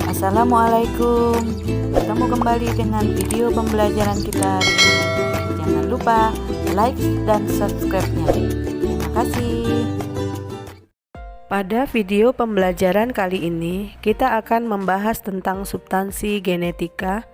Assalamualaikum. Ketemu kembali dengan video pembelajaran kita hari ini. Jangan lupa like dan subscribe-nya. Terima kasih. Pada video pembelajaran kali ini, kita akan membahas tentang substansi genetika.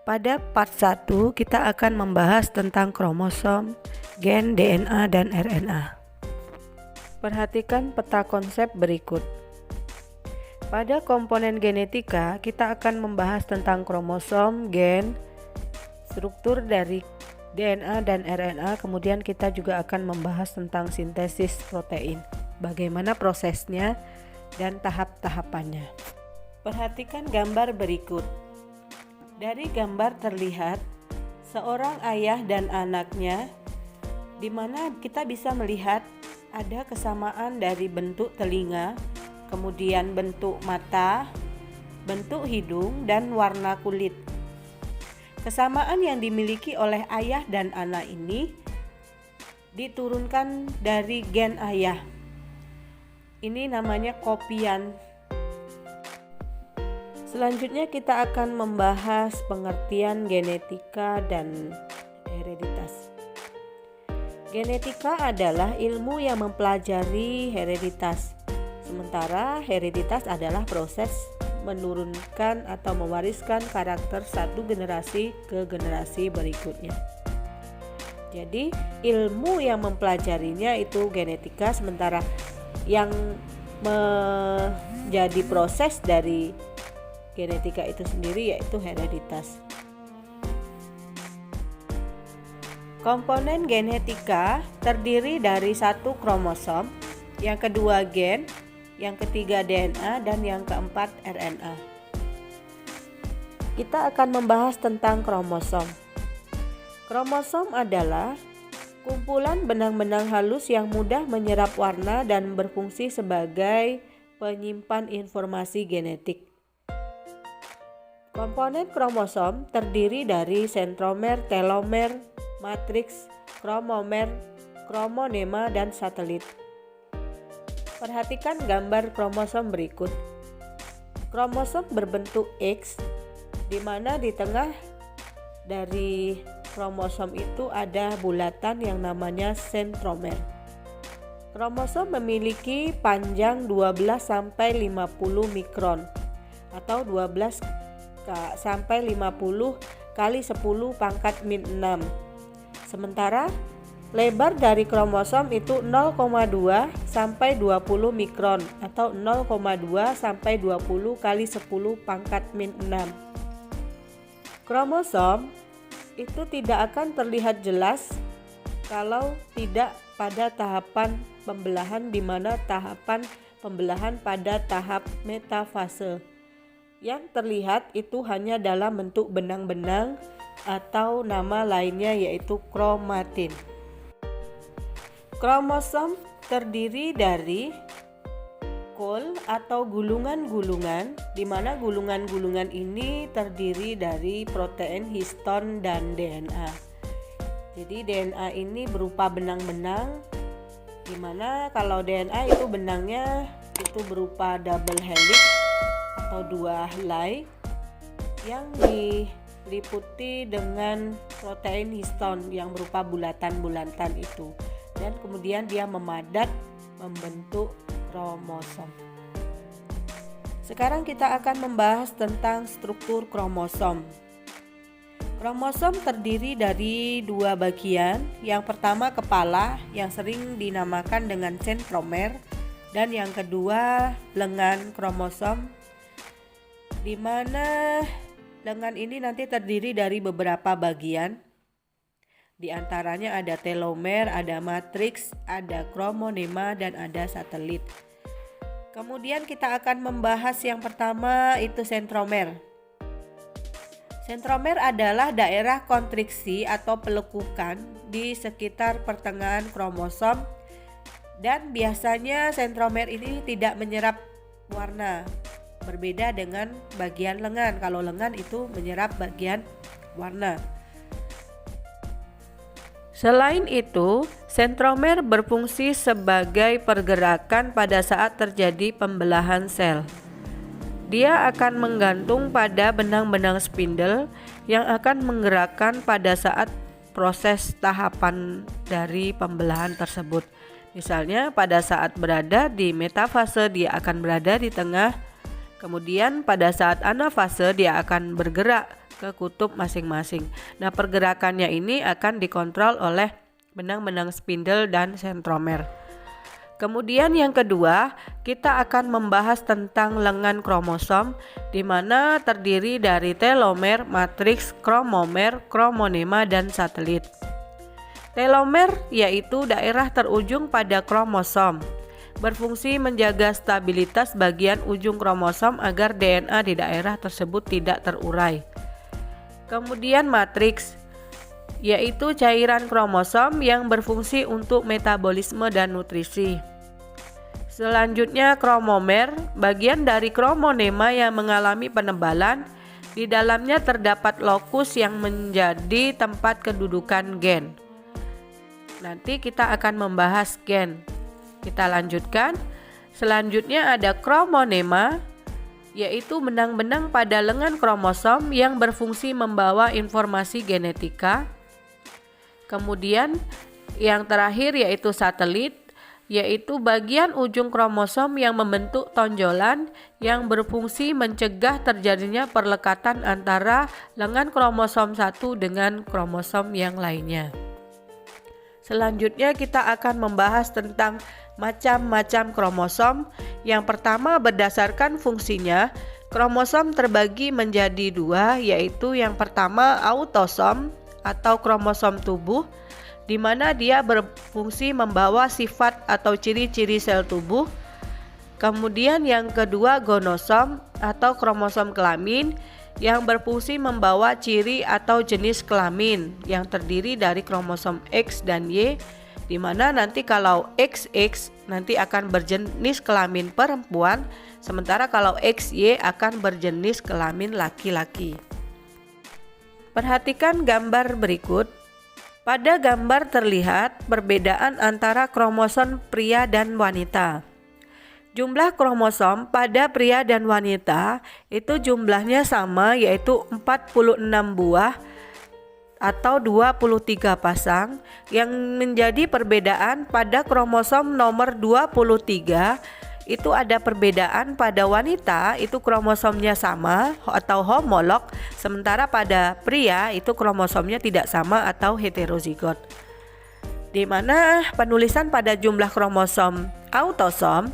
Pada part 1, kita akan membahas tentang kromosom, gen, DNA, dan RNA. Perhatikan peta konsep berikut. Pada komponen genetika, kita akan membahas tentang kromosom, gen, struktur dari DNA dan RNA, kemudian kita juga akan membahas tentang sintesis protein, bagaimana prosesnya dan tahap-tahapannya. Perhatikan gambar berikut. Dari gambar terlihat seorang ayah dan anaknya, di mana kita bisa melihat ada kesamaan dari bentuk telinga, kemudian bentuk mata, bentuk hidung, dan warna kulit. Kesamaan yang dimiliki oleh ayah dan anak ini diturunkan dari gen ayah. Ini namanya kopian. Selanjutnya kita akan membahas pengertian genetika dan hereditas. Genetika adalah ilmu yang mempelajari hereditas. Sementara hereditas adalah proses menurunkan atau mewariskan karakter satu generasi ke generasi berikutnya. Jadi ilmu yang mempelajarinya itu genetika, sementara yang menjadi proses dari genetika itu sendiri yaitu hereditas. Komponen genetika terdiri dari satu kromosom, yang kedua gen, yang ketiga DNA, dan yang keempat RNA. Kita akan membahas tentang kromosom. Kromosom adalah kumpulan benang-benang halus yang mudah menyerap warna dan berfungsi sebagai penyimpan informasi genetik. Komponen kromosom terdiri dari sentromer, telomer, matriks, kromomer, kromonema, dan satelit. Perhatikan gambar kromosom berikut. Kromosom berbentuk X, di mana di tengah dari kromosom itu ada bulatan yang namanya sentromer. Kromosom memiliki panjang 12 sampai 50 mikron atau 12 sampai 50 kali 10 pangkat min 6. Sementara lebar dari kromosom itu 0,2 sampai 20 mikron atau 0,2 sampai 20 kali 10 pangkat min 6. Kromosom itu tidak akan terlihat jelas kalau tidak pada tahapan pembelahan, di mana tahapan pembelahan pada tahap metafase. Yang terlihat itu hanya dalam bentuk benang-benang atau nama lainnya yaitu kromatin. Kromosom terdiri dari kol atau gulungan-gulungan, di mana gulungan-gulungan ini terdiri dari protein, histon, dan DNA. Jadi DNA ini berupa benang-benang, di mana kalau DNA itu benangnya itu berupa double helix atau dua helai yang diliputi dengan protein histon yang berupa bulatan-bulatan itu. Dan kemudian dia memadat membentuk kromosom. Sekarang kita akan membahas tentang struktur kromosom. Kromosom terdiri dari dua bagian. Yang pertama kepala yang sering dinamakan dengan sentromer, dan yang kedua lengan kromosom, di mana lengan ini nanti terdiri dari beberapa bagian. Di antaranya ada telomer, ada matriks, ada kromonema, dan ada satelit. Kemudian kita akan membahas yang pertama itu sentromer. Sentromer adalah daerah kontriksi atau pelekukan di sekitar pertengahan kromosom, dan biasanya sentromer ini tidak menyerap warna. Berbeda dengan bagian lengan. Kalau lengan itu menyerap bagian warna. Selain itu, sentromer berfungsi sebagai pergerakan pada saat terjadi pembelahan sel. Dia akan menggantung pada benang-benang spindle yang akan menggerakkan pada saat proses tahapan dari pembelahan tersebut. Misalnya pada saat berada di metafase dia akan berada di tengah, kemudian pada saat anafase dia akan bergerak ke kutub masing-masing. Nah, pergerakannya ini akan dikontrol oleh benang-benang spindle dan sentromer. Kemudian yang kedua, kita akan membahas tentang lengan kromosom, di mana terdiri dari telomer, matriks, kromomer, kromonema, dan satelit. Telomer yaitu daerah terujung pada kromosom, berfungsi menjaga stabilitas bagian ujung kromosom agar DNA di daerah tersebut tidak terurai. Kemudian matriks yaitu cairan kromosom yang berfungsi untuk metabolisme dan nutrisi. Selanjutnya kromomer, bagian dari kromonema yang mengalami penebalan. Di dalamnya terdapat lokus yang menjadi tempat kedudukan gen. Nanti kita akan membahas gen. Kita lanjutkan. Selanjutnya ada kromonema, yaitu benang-benang pada lengan kromosom yang berfungsi membawa informasi genetika. Kemudian yang terakhir yaitu satelit, yaitu bagian ujung kromosom yang membentuk tonjolan yang berfungsi mencegah terjadinya perlekatan antara lengan kromosom satu dengan kromosom yang lainnya. Selanjutnya kita akan membahas tentang macam-macam kromosom. Yang pertama, berdasarkan fungsinya, kromosom terbagi menjadi dua, yaitu yang pertama autosom atau kromosom tubuh, di mana dia berfungsi membawa sifat atau ciri-ciri sel tubuh. Kemudian yang kedua gonosom atau kromosom kelamin yang berfungsi membawa ciri atau jenis kelamin yang terdiri dari kromosom X dan Y, di mana nanti kalau XX nanti akan berjenis kelamin perempuan, sementara kalau XY akan berjenis kelamin laki-laki. Perhatikan gambar berikut. Pada gambar terlihat perbedaan antara kromosom pria dan wanita. Jumlah kromosom pada pria dan wanita itu jumlahnya sama, yaitu 46 buah atau 23 pasang. Yang menjadi perbedaan pada kromosom nomor 23 itu ada perbedaan pada wanita, itu kromosomnya sama atau homolog, sementara pada pria itu kromosomnya tidak sama atau heterozigot. Di mana penulisan pada jumlah kromosom autosom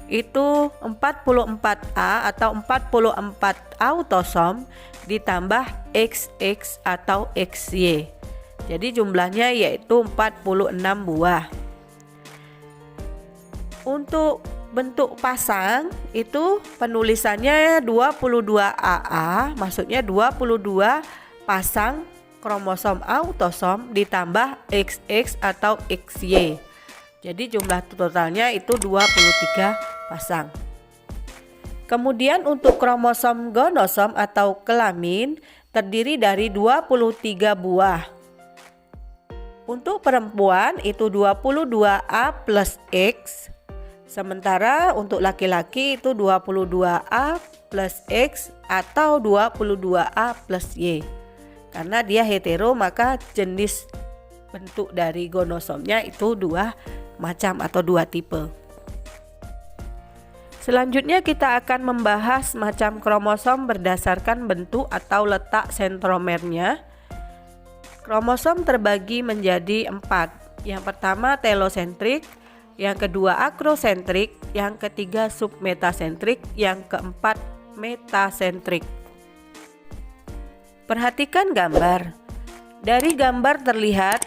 itu 44A atau 44 autosom ditambah XX atau XY. Jadi jumlahnya yaitu 46 buah. Untuk bentuk pasang itu penulisannya 22AA, maksudnya 22 pasang kromosom autosom ditambah XX atau XY. Jadi jumlah totalnya itu 23 pasang. Kemudian untuk kromosom gonosom atau kelamin terdiri dari 23 buah. Untuk perempuan itu 22A plus X. Sementara untuk laki-laki itu 22A plus X atau 22A plus Y. Karena dia hetero, maka jenis bentuk dari gonosomnya itu dua macam atau dua tipe. Selanjutnya kita akan membahas macam kromosom berdasarkan bentuk atau letak sentromernya. Kromosom terbagi menjadi 4. Yang pertama telosentrik, yang kedua akrosentrik, yang ketiga submetasentrik, yang keempat metasentrik. Perhatikan gambar. Dari gambar terlihat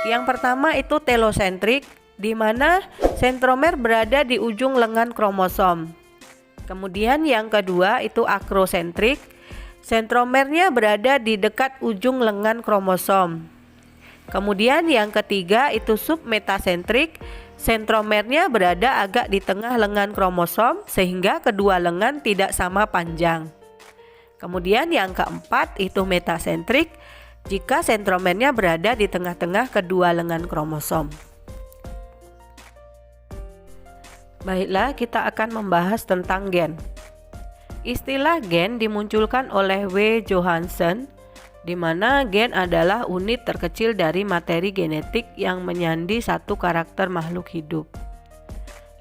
yang pertama itu telosentrik, di mana sentromer berada di ujung lengan kromosom. Kemudian yang kedua itu akrosentrik, sentromernya berada di dekat ujung lengan kromosom. Kemudian yang ketiga itu submetasentrik, sentromernya berada agak di tengah lengan kromosom sehingga kedua lengan tidak sama panjang. Kemudian yang keempat itu metasentrik, jika sentromernya berada di tengah-tengah kedua lengan kromosom. Baiklah, kita akan membahas tentang gen. Istilah gen dimunculkan oleh W. Johansen, di mana gen adalah unit terkecil dari materi genetik yang menyandi satu karakter makhluk hidup.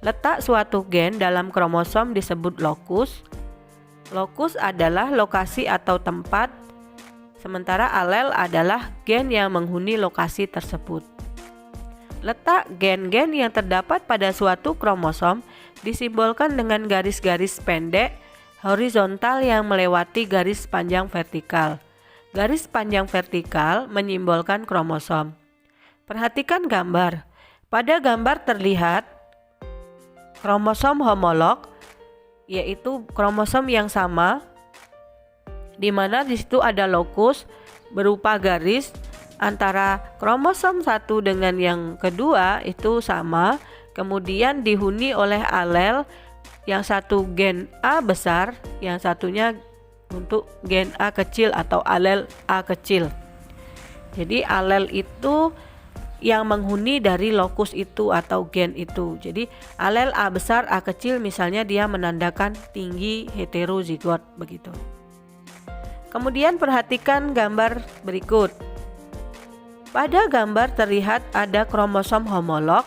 Letak suatu gen dalam kromosom disebut lokus. Lokus adalah lokasi atau tempat, sementara alel adalah gen yang menghuni lokasi tersebut. Letak gen-gen yang terdapat pada suatu kromosom disimbolkan dengan garis-garis pendek horizontal yang melewati garis panjang vertikal. Garis panjang vertikal menyimbolkan kromosom. Perhatikan gambar. Pada gambar terlihat kromosom homolog, yaitu kromosom yang sama, di mana di situ ada lokus berupa garis antara kromosom satu dengan yang kedua itu sama, kemudian dihuni oleh alel, yang satu gen A besar, yang satunya untuk gen A kecil atau alel A kecil. Jadi alel itu yang menghuni dari lokus itu atau gen itu. Jadi alel A besar A kecil misalnya dia menandakan tinggi heterozigot begitu. Kemudian perhatikan gambar berikut. Pada gambar terlihat ada kromosom homolog,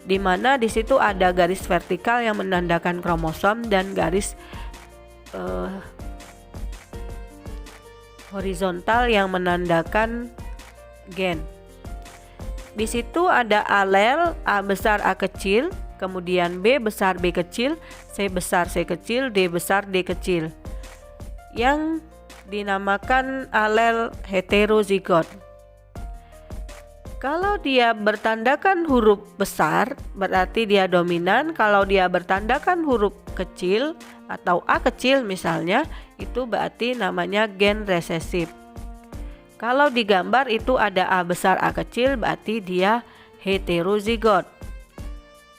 di mana di situ ada garis vertikal yang menandakan kromosom dan garis horizontal yang menandakan gen. Di situ ada alel A besar A kecil, kemudian B besar B kecil, C besar C kecil, D besar D kecil, yang dinamakan alel heterozigot. Kalau dia bertandakan huruf besar berarti dia dominan, kalau dia bertandakan huruf kecil atau A kecil misalnya, itu berarti namanya gen resesif. Kalau di gambar itu ada A besar A kecil berarti dia heterozigot.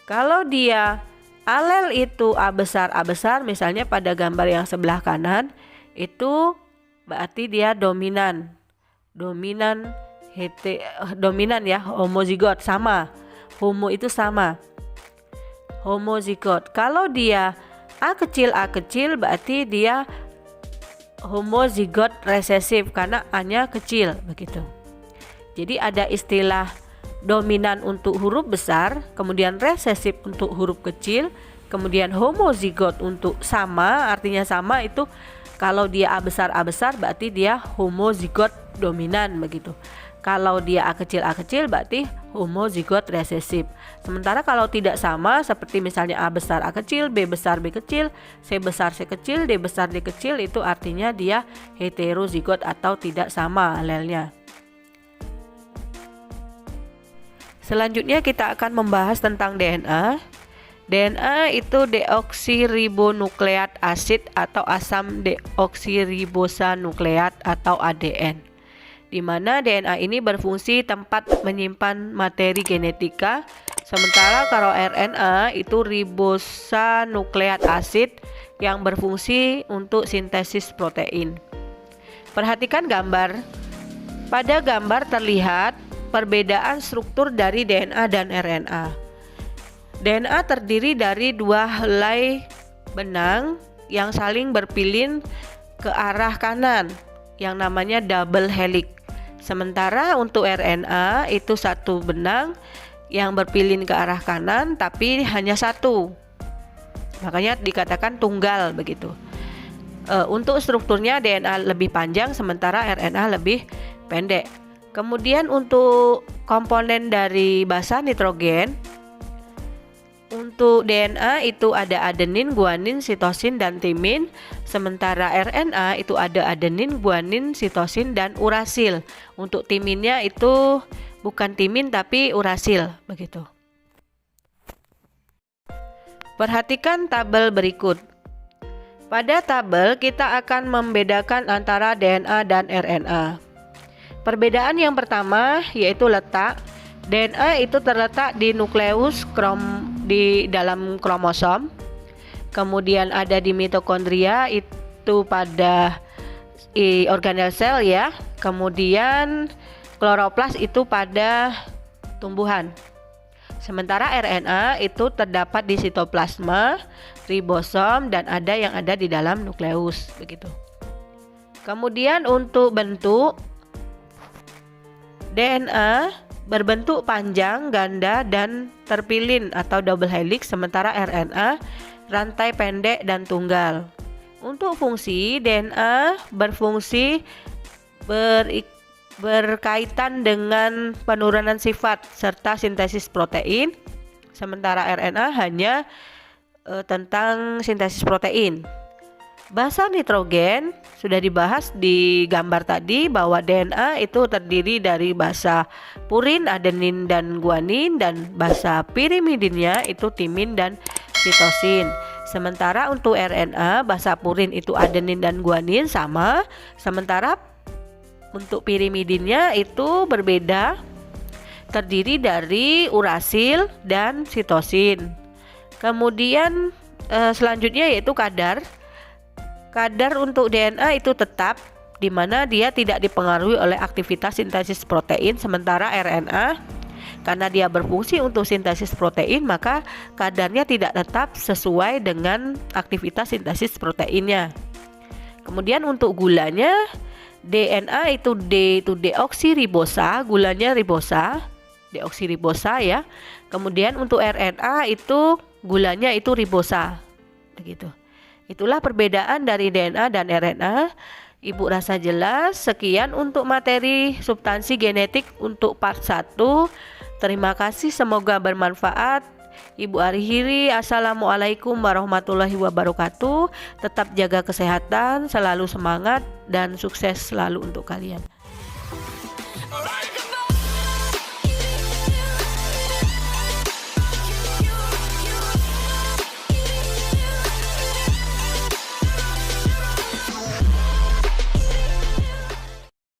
Kalau dia alel itu A besar misalnya pada gambar yang sebelah kanan, itu berarti dia dominan. Dominan ya, homozigot sama. Homo itu sama. Homozigot. Kalau dia A kecil berarti dia homozigot resesif karena A-nya kecil begitu. Jadi ada istilah dominan untuk huruf besar, kemudian resesif untuk huruf kecil, kemudian homozigot untuk sama, artinya sama itu kalau dia A besar berarti dia homozigot dominan begitu. Kalau dia A kecil berarti homozigot resesif. Sementara kalau tidak sama seperti misalnya A besar A kecil, B besar B kecil, C besar C kecil, D besar D kecil, itu artinya dia heterozigot atau tidak sama alelnya. Selanjutnya kita akan membahas tentang DNA. DNA itu deoksiribonukleat asid atau asam deoksiribosanukleat atau ADN, di mana DNA ini berfungsi tempat menyimpan materi genetika, sementara kalau RNA itu ribosanukleat asid yang berfungsi untuk sintesis protein. Perhatikan gambar. Pada gambar terlihat perbedaan struktur dari DNA dan RNA. DNA terdiri dari dua helai benang yang saling berpilin ke arah kanan, yang namanya double helix. Sementara untuk RNA itu satu benang yang berpilin ke arah kanan tapi hanya satu, makanya dikatakan tunggal begitu. Untuk strukturnya DNA lebih panjang sementara RNA lebih pendek. Kemudian untuk komponen dari basa nitrogen, untuk DNA itu ada adenin, guanin, sitosin, dan timin. Sementara RNA itu ada adenin, guanin, sitosin, dan urasil. Untuk timinnya itu bukan timin tapi urasil begitu. Perhatikan tabel berikut. Pada tabel kita akan membedakan antara DNA dan RNA. Perbedaan yang pertama yaitu letak. DNA itu terletak di nukleus di dalam kromosom. Kemudian ada di mitokondria itu pada organel sel ya. Kemudian kloroplas itu pada tumbuhan. Sementara RNA itu terdapat di sitoplasma, ribosom dan ada yang ada di dalam nukleus begitu. Kemudian untuk bentuk, DNA berbentuk panjang, ganda, dan terpilin atau double helix, sementara RNA rantai pendek dan tunggal. Untuk fungsi, DNA berfungsi berkaitan dengan penurunan sifat serta sintesis protein, sementara RNA hanya tentang sintesis protein. Basa nitrogen sudah dibahas di gambar tadi bahwa DNA itu terdiri dari basa purin, adenin, dan guanin, dan basa pirimidinnya itu timin dan sitosin. Sementara untuk RNA, basa purin itu adenin dan guanin sama, sementara untuk pirimidinnya itu berbeda, terdiri dari urasil dan sitosin. Kemudian selanjutnya yaitu kadar. Kadar untuk DNA itu tetap, di mana dia tidak dipengaruhi oleh aktivitas sintesis protein, sementara RNA karena dia berfungsi untuk sintesis protein, maka kadarnya tidak tetap sesuai dengan aktivitas sintesis proteinnya. Kemudian untuk gulanya, DNA itu deoksiribosa, gulanya ribosa, deoksiribosa ya. Kemudian untuk RNA itu gulanya itu ribosa, begitu. Itulah perbedaan dari DNA dan RNA. Ibu rasa jelas. Sekian untuk materi substansi genetik untuk part 1. Terima kasih, semoga bermanfaat. Ibu akhiri, assalamualaikum warahmatullahi wabarakatuh. Tetap jaga kesehatan, selalu semangat, dan sukses selalu untuk kalian.